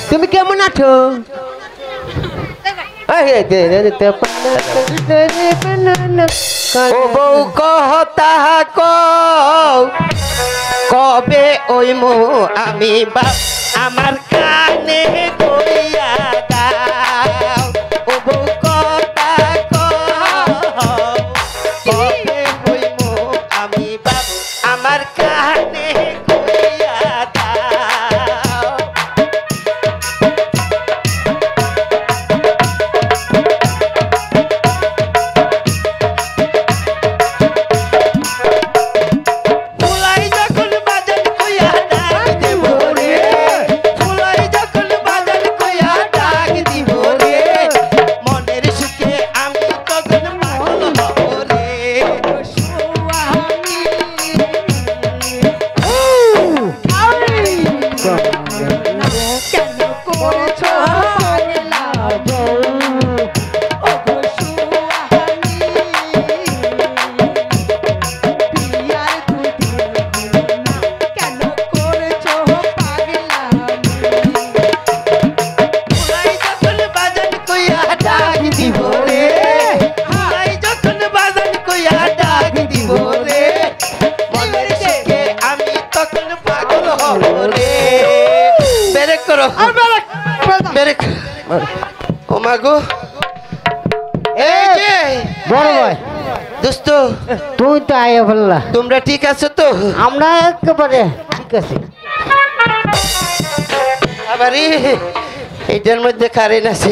তুমি কেমন আছো? ও বউ কথা কবে ওই মো আমি বাপ আমার কানে কইয়া দাও। ও বউ কথা কবে ওই মো আমি বাপ আমার কানে কইয়া দাও। তুই তো আয়া বললা তোমরা ঠিক আছো তো? আমরা একেবারে ঠিক আছি। আবার এইটার মধ্যে কারেন্ট আছে।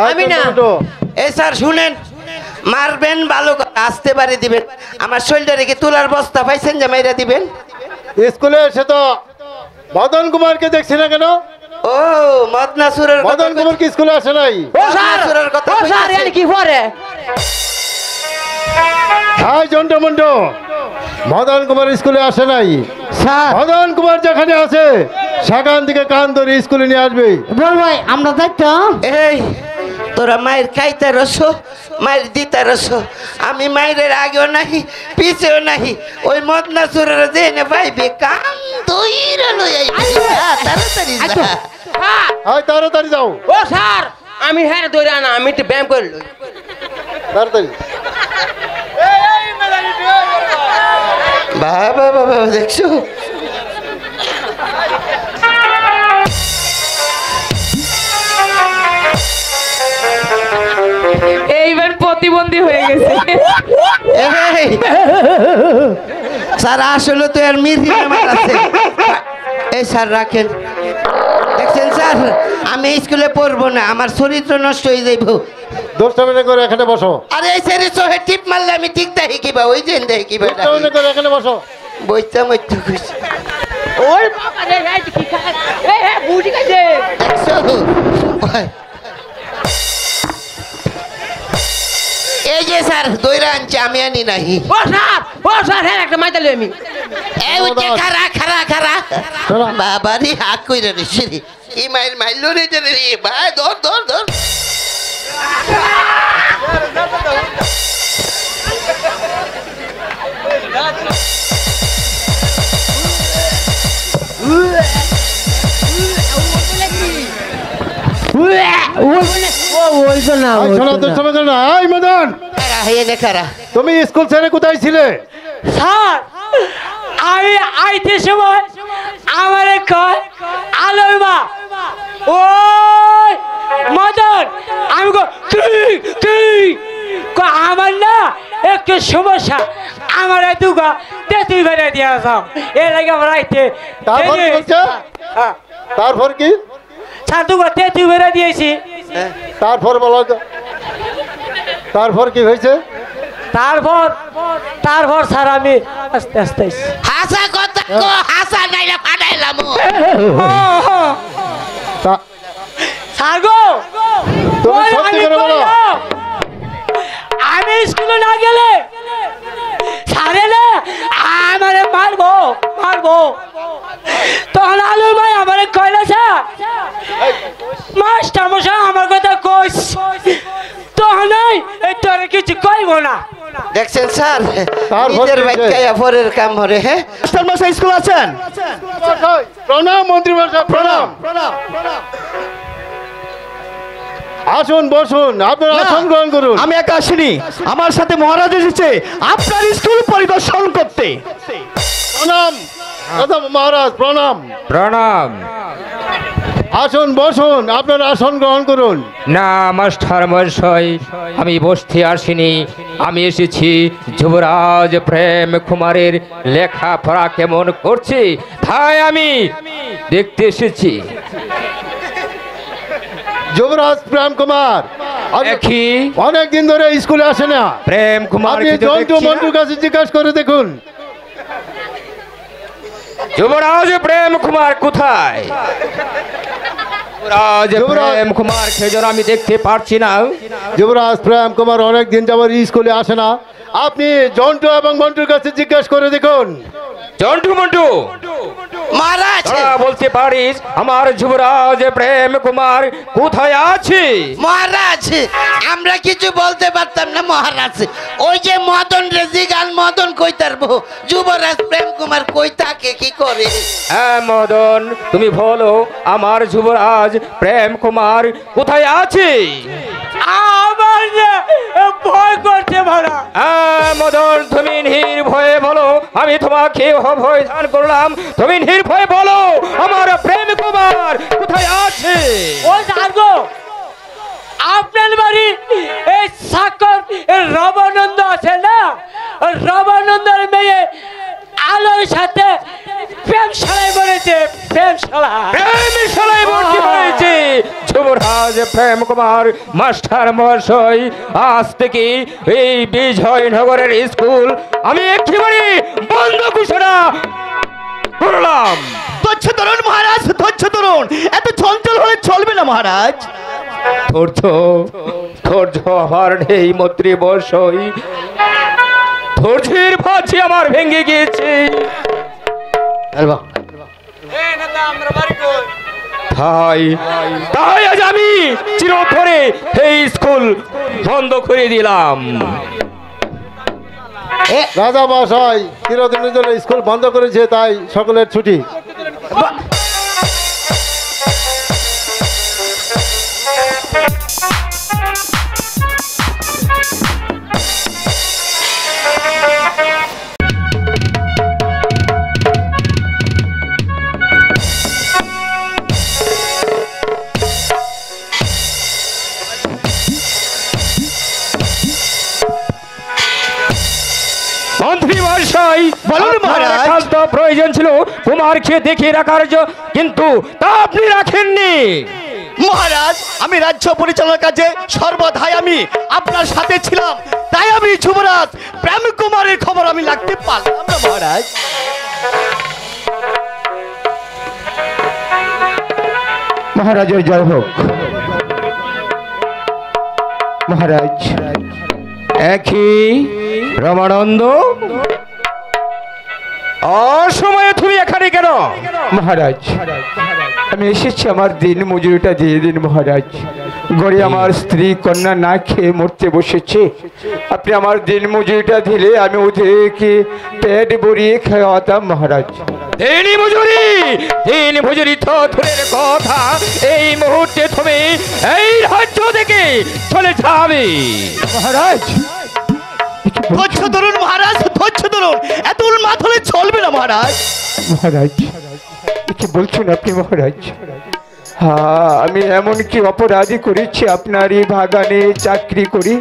আমি না এই স্যার শুনেন, মারবেন ভালো আসতে পারে দিবেন। আমার শরীরটা রেখে তোলার বস্তা পাইছেন যে মাইরা দিবেন। স্কুলে এসে তো মদন কুমারকে দেখছি না কেন? ও মদনাসুরের মদন কুমার কি স্কুলে আসে নাই? ও মদনাসুরের কথা ও স্যার এর কি পড়ে? হাই জন্টো মন্টো, মদন কুমার স্কুলে আসে নাই স্যার। মদন কুমার যেখানে আছে সেখান থেকে কান ধরে স্কুলে নিয়ে আসবে। বল ভাই আমরা যাইতো। এই তোরা মায়ের খাইতে রসো, মায়ের দিতে রসো। আমি মায়ের আগেও নাহি পিছেও নাহি। ওই মদনাসুরের জেনে পাইবে কান ধইরা লই আইবা। তাড়াতাড়ি যা। হাই তাড়াতাড়ি যাও। ও স্যার আমি হ্যাঁ ধরে না, আমি একটু ব্যায়াম করে লই। তাড়াতাড়ি। বাবা বাবা দেখছো? এইবার প্রতিবন্ধী হয়ে গেছে। স্যার আসলে তো এর মির্জি আমার আছে। এই স্যার রাখেন। দেখছেন স্যার আমি স্কুলে পড়বো না, আমার চরিত্র নষ্ট হয়ে যাইব। 10টা মিনিট করে এখানে বসো। আরে এই স্যারের চোখে টিপ মারলে আমি ঠিক দেখি কিবা ওই যে দেখি কিবা। 10টা মিনিট করে এখানে বসো। বইতা মইতা কইছি। ওর বাবা রে এই কি খায়? এই হ্যাঁ বুঝি গেছে। দেখছো? এই যে স্যার দইরা আনছে, আমি আনি নাই। ও স্যার হ্যাঁ একটা মাইতা লই আমি। এই উঠে খারা খারা খারা বাবারি হাত কইরা রে সিরি এই মাইর মাইলো রে রে ভাই ধর ধর ধর। তুমি স্কুল ছেড়ে কোথায় ছিলে? স্যার আমি আইতে সময় আমার কয় আলোমা ওই মদন আমি আমার না একটু সমস্যা, আমার দুগা তেতুই বেড়ে দিয়ে আসাম এর আগে আমার আইতে। তারপর কি স্যার দুগা তেতুই বেড়ে দিয়েছি। তারপর বলো, তারপর কি হয়েছে? তারপর স্যার আমি আস্তে আস্তে হাসা কথা কো, হাসা নাইলে ফাটাইলাম। স্যার গো তুমি সত্যি করে বলো। আমি স্কুলে না গেলে স্যারে না আমারে মারবো। তখন আলু ভাই আমারে কইলে স্যার কিছু কইব না। দেখছেন স্যার, তার নিজের ভর্তি বাচ্চায়া পরের কাম হরে। হ্যাঁ মাস্টার মশাই স্কুল আছেন? প্রণাম মন্ত্রী মশাই, প্রণাম। আসুন, বসুন, আপনার আসন গ্রহণ করুন। আমি একা আসিনি, আমার সাথে মহারাজ এসেছে আপনার স্কুল পরিদর্শন করতে। প্রণাম প্রথম মহারাজ, প্রণাম। প্রণাম। আসুন, বসুন, আপনার আসন গ্রহণ করুন। না মাস্টার মশাই, আমি বসতে আসিনি, আমি এসেছি যুবরাজ প্রেম কুমারের লেখাপড়া কেমন করছে তাই আমি দেখতে এসেছি। যুবরাজ প্রেম কুমার দেখি অনেক দিন ধরে স্কুলে আসে না। প্রেম কুমার আপনি কি তো জন্টু দেখছি না? মন্টুর কাছে জিজ্ঞাসা করে দেখুন। যুবরাজ প্রেম কুমার কোথায়? যুবরাজ প্রেম কুমার খেজর আমি দেখতে পারছি না। যুবরাজ প্রেম কুমার অনেক দিন যাবত স্কুলে আসে না। আপনি জন্টু এবং মন্টুর কাছে জিজ্ঞাসা করে দেখুন। জন্টু মন্টু, মহারাজ, তোরা বলতে পারিস আমার যুবরাজ প্রেম কুমার কোথায় আছে? মহারাজ আমরা কিছু বলতে পারতাম না মহারাজ। ওই যে মদন রেজিগাল, মদন কই তারবো, যুবরাজ প্রেম কুমার কই থাকে, কি করে? হ্যাঁ মদন, তুমি বলো আমার যুবরাজ প্রেম কুমার কোথায় আছে? আমার যে ভয় করছে ভাড়া। হ্যাঁ মদন, তুমি নির্ভয়ে বলো, আমি তোমাকে ভয় দান করলাম, তুমি নির্ভয়ে বলো আমার প্রেম কুমার কোথায় আছে? ও জাগো, আপনার বাড়ি এই সাকর রবানন্দ আছে না, রবানন্দের মেয়ে আলোর সাথে প্রেমশালায় বলেছে, প্রেমশালায়। প্রেমশালায় ভর্তি হয়েছে যুবরাজ প্রেম কুমার মাস্টার মহাশয়। আজ থেকে এই বিজয়নগরের স্কুল আমি একেবারে বন্ধ ঘোষণা করলাম। ধৈর্য ধরুন মহারাজ, ধৈর্য ধরুন, এত চঞ্চল হলে চলবে না মহারাজ। ধৈর্য ধৈর্য আমার নেই মন্ত্রী মহাশয়, ধৈর্যের ভাঁজি আমার ভেঙে গিয়েছে। তাই তাই আজ আমি চিরতরে এই স্কুল বন্ধ করে দিলাম। রাজা মহাশয় চিরদিনের জন্য স্কুল বন্ধ করেছে, তাই সকলের ছুটি। মন্ত্রী মহাশয় বলুন মহারাজ। একান্ত প্রয়োজন ছিল কুমারকে দেখে রাখার কিন্তু তা আপনি রাখেননি। মহারাজ, আমি রাজ্য পরিচালনার কাজে সর্বদাই আমি আপনার সাথে ছিলাম, তাই আমি যুবরাজ প্রেম কুমারের খবর আমি রাখতে পারলাম না মহারাজ। মহারাজের জয় হোক। মহারাজ একই রমানন্দ, অসময়ে তুমি এখানে কেন? মহারাজ আমি এসেছি আমার দিন মজুরিটা দিয়ে দিন মহারাজ। ঘরে আমার স্ত্রী কন্যা না খেয়ে মরতে বসেছে, আপনি আমার দিন মজুরিটা দিলে আমি ওদেরকে পেট ভরিয়ে খাওয়াতাম মহারাজ। দিন মজুরি তো দূরের কথা, এই মুহূর্তে তুমি এই রাজ্য থেকে চলে যাবে। মহারাজ ধৈর্য ধরুন মহারাজ, ধৈর্য ধরুন, এত উন্মাদ হলে চলবে না মহারাজ। মহারাজ কি বলছেন আপনি মহারাজ? হ্যাঁ, আমি এমন কি অপরাধী করেছি আপনার এই বাগানে চাকরি করি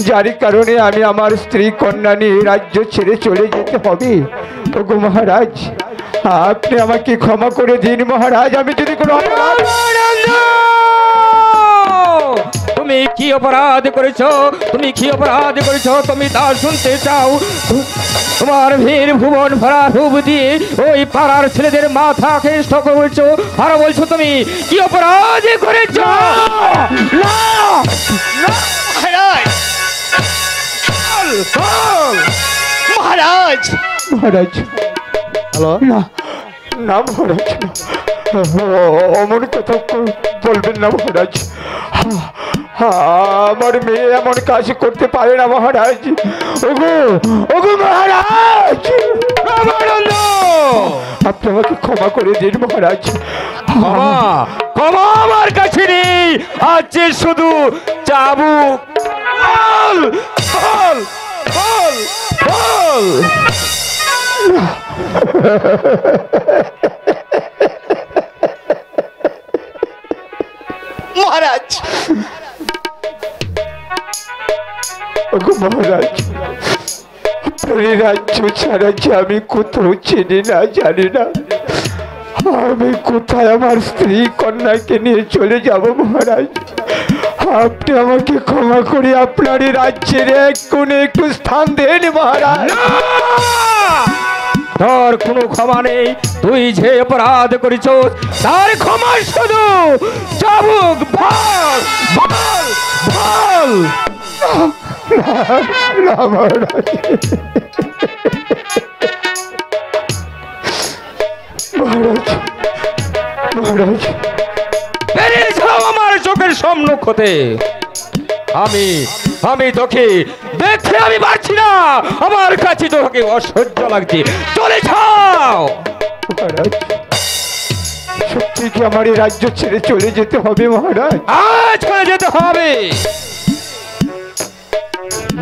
যার কারণে আমি আমার স্ত্রী কন্যা নিয়ে রাজ্য ছেড়ে চলে যেতে হবে? ওগো মহারাজ, আপনি আমাকে ক্ষমা করে দিন মহারাজ। আমি যদি কোনো অপরাধ তুমি কি অপরাধ করেছো, তুমি কি অপরাধ করেছো তুমি তা শুনতে চাও? তোমার ভীর ভুবন ভরা রূপ দিয়ে ওই পাড়ার ছেলেদের মাথা কেষ্ট করেছো, আর বলছো তুমি কি অপরাধ করেছো? মহারাজ মহারাজ হ্যালো, না না মহারাজ না, অমন কথা বলবেন না মহারাজ। আমার মেয়ে এমন কাজ করতে পারে না মহারাজ। ওগো ওগো মহারাজ, রামানন্দ, আপনি আমাকে ক্ষমা করে দিন মহারাজ। ক্ষমা ক্ষমা আমার কাছে নেই, আছে শুধু চাবুক। বল বল বল বল। মহারাজ, ওগো মহারাজ, আপনার এই রাজ্য ছাড়া যে আমি কোথাও চিনি না, জানি না। আমি কোথায় আমার স্ত্রী কন্যাকে নিয়ে চলে যাব মহারাজ? আপনি আমাকে ক্ষমা করে আপনার এই রাজ্যের এক কোণে একটু স্থান দেন মহারাজ। তোর কোনো ক্ষমা নেই, তুই যে অপরাধ করেছ তার ক্ষমা শুধু চাবুক। বল বল বল। না মহারাজ, মহারাজ, মহারাজ, বেরিয়ে যাও আমার চোখের সম্মুখ হতে। আমি তোকে দেখে আমি পারছি না, আমার কাছে তোকে অসহ্য লাগছে। চলে যাও মহারাজ। সত্যি কি আমার এই রাজ্য ছেড়ে চলে যেতে হবে মহারাজ? আজ চলে যেতে হবে।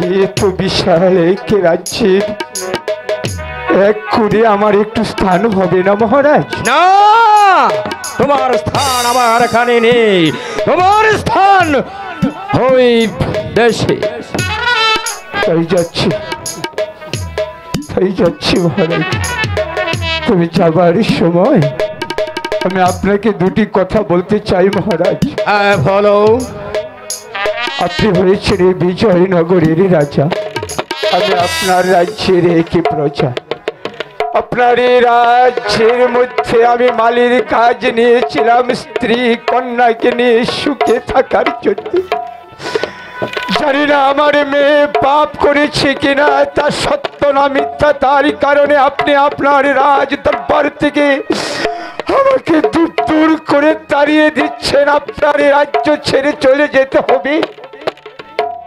এ তো বিশাল এক রাজ্যের এক করে আমার একটু স্থান হবে না মহারাজ? না, তোমার স্থান আমার এখানে নেই, তোমার স্থান ওই দেশে। তাই যাচ্ছি, তাই যাচ্ছি মহারাজ। তুমি যাবার সময় আমি আপনাকে দুটি কথা বলতে চাই মহারাজ। হ্যাঁ বলো। আপনি হয়েছেন এই বিজয়নগরের রাজা, আমি আপনার রাজ্যের একই প্রজা। আপনার এই রাজ্যের মধ্যে আমি মালির কাজ নিয়েছিলাম স্ত্রী কন্যাকে নিয়ে সুখে থাকার জন্য। জানি না আমার মেয়ে পাপ করেছে কিনা, তা সত্য না মিথ্যা, তারই কারণে আপনি আপনার রাজ দরবার থেকে আমাকে দূর দূর করে তাড়িয়ে দিচ্ছেন। আপনার এই রাজ্য ছেড়ে চলে যেতে হবে,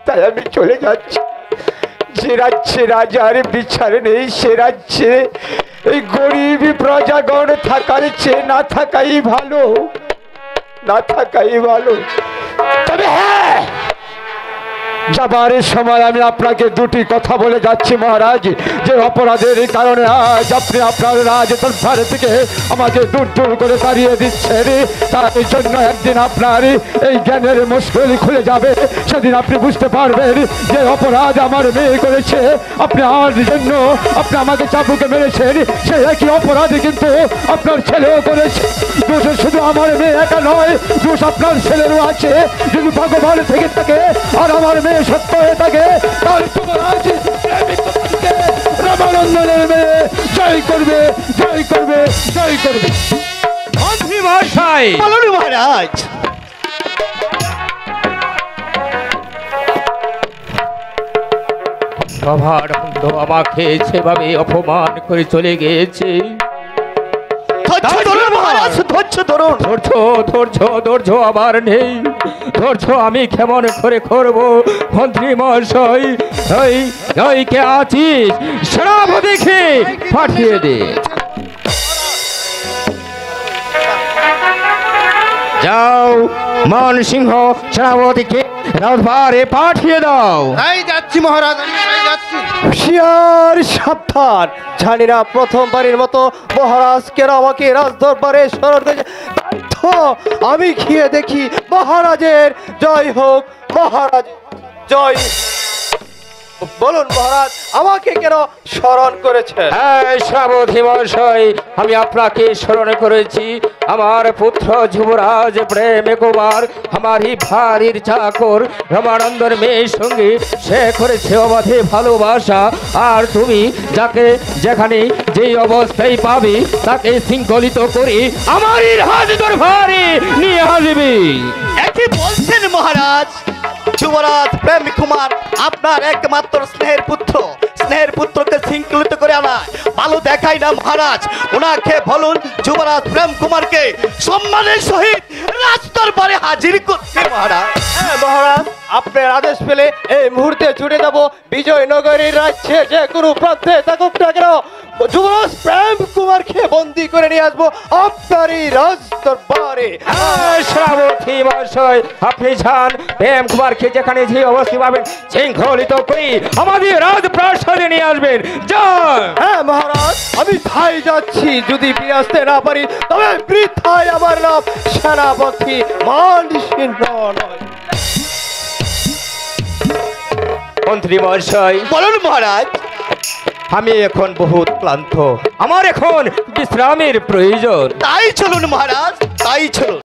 তাই আমি চলে যাচ্ছি। যে রাজ্যে রাজার বিচার নেই, সে রাজ্যে এই গরিব প্রজাগণ থাকার চেয়ে না থাকাই ভালো, না থাকাই ভালো। তবে হ্যাঁ, যাবার সময় আমি আপনাকে দুটি কথা বলে যাচ্ছি মহারাজ। যে অপরাধের কারণে আজ আপনি আপনার রাজ দরবার থেকে আমাকে দূর দূর করে তাড়িয়ে দিচ্ছেন, তার জন্য একদিন আপনার এই জ্ঞানের মুশকিল খুলে যাবে। সেদিন আপনি বুঝতে পারবেন যে অপরাধ আমার মেয়ে করেছে। আপনি আর জন্য আপনি আমাকে চাবুকে মেরেছেন, সেই একই অপরাধ কিন্তু আপনার ছেলেও করেছে। দোষ শুধু আমার মেয়ে একা নয়, দোষ আপনার ছেলেরও আছে। যদি ভগবান থেকে থাকে আর আমার মেয়ে সত্য হয়ে থাকে, তাহলে তোমার আজ রামানন্দের মেয়ে জয় করবে, জয় করবে, জয় করবে। মন্ত্রী মহাশয়, বলুন মহারাজ। সভার বন্ধু আমাকে সেভাবে অপমান করে চলে গিয়েছে। ধৈর্য ধরুন মহারাজ, ধৈর্য ধরুন। ধৈর্য আবার নেই। ধৈর্য আমি কেমন করে করবো? মন্ত্রী মহাশয়, ওই কে আছিস? সেনাপতিকে পাঠিয়ে দে। যাও, মান সিংহ সেনাপতিকে রাজবারে পাঠিয়ে দাও। তাই যাচ্ছি মহারাজ, আমি তাই যাচ্ছি। হুঁশিয়ার, সাবধান। জানি না প্রথমবারের মতো মহারাজ কেন আমাকে রাজ দরবারে স্মরণ করেছে। আমি গিয়ে দেখি। মহারাজের জয় হোক, মহারাজ জয়। বলুন মহারাজ, আমাকে কেন স্মরণ করেছেন? সেনাপতি মহাশয়, আমি আপনাকে স্মরণ করেছি। আমার পুত্র যুবরাজ প্রেম কুমার আমারই ভারীর চাকর রামানন্দের মেয়ের সঙ্গে সে করেছে অবাধে ভালোবাসা। আর তুমি যাকে যেখানে যেই অবস্থায় পাবি তাকে শৃঙ্খলিত করে আমারই রাজ দরবারে নিয়ে আসবি। একই বলছেন মহারাজ। যুবরাজ প্রেম কুমার আপনার একমাত্র স্নেহের পুত্র, স্নেহের পুত্রকে শৃঙ্খলিত করে আনা ভালো দেখায় না মহারাজ। ওনাকে বলুন যুবরাজ প্রেম কুমারকে সম্মানের সহিত রাজ দরবারে হাজির করতে। মহারাজ, হ্যাঁ মহারাজ, আপনার আদেশ পেলে এই মুহূর্তে ছুটে যাব বিজয়নগরীর রাজ্যে যে কোনো প্রান্তে থাকুক না কেন যুবরাজ প্রেম কুমারকে বন্দি করে নিয়ে আসবো আপনারই রাজ দরবারে। শ্রাবতী মহাশয় আপনি যান প্রেম কুমারকে যেখানে যে অবস্থিত পাবেন শৃঙ্খলিত করে আমাদের রাজপ্রাসাদে নিয়ে আসবেন যান। হ্যাঁ মহারাজ, আমি তাই যাচ্ছি। যদি ফিরে আসতে না পারি তবে বৃথাই আমার নাম সেনাপতি মানসিংহ নয়। মন্ত্রী মহাশয় বলুন মহারাজ। আমি এখন বহুত ক্লান্ত, আমার এখন বিশ্রামের প্রয়োজন। তাই চলুন মহারাজ, তাই চলুন।